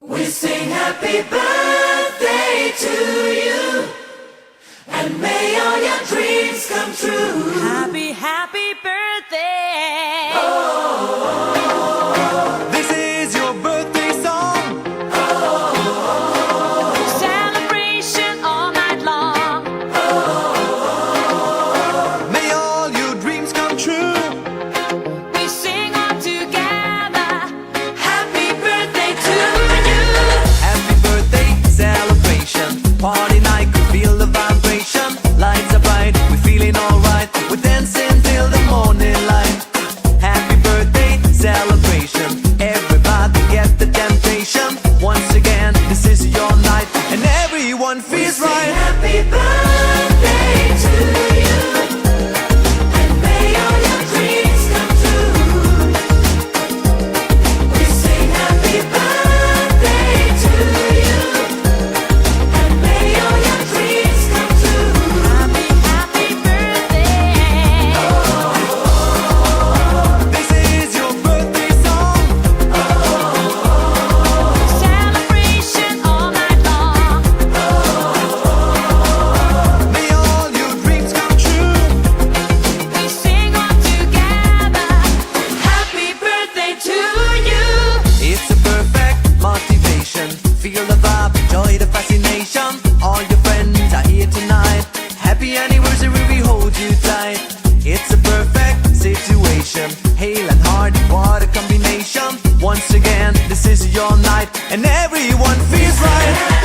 We sing happy birthday to you, and may all your dreams come true. Happy, happy birthday. This is your birthday song. Celebration all night long. May all your dreams come true. We sing all together. Happy birthday to you. Happy birthday celebration. Party night, could feel the vibration. Lights are bright, we're feeling alright. We're dancing till the morning light. Happy birthday celebration. Everybody get the temptation. Once again, this is your night, and everyone feels Sing right. happy birthday to you, and may all your dreams come true. We sing happy birthday to you, and may all your dreams come true. Happy, happy birthday. This is your birthday song. Celebration all night long. May all your dreams come true. We sing all together. Happy birthday to you. It's a perfect motivation. Feel the vibe, enjoy the fascination. All your friends are here tonight. Happy anniversary, we hold you tight. It's a perfect situation. Hale and hard, what a combination. Once again, this is your night, and everyone feels right.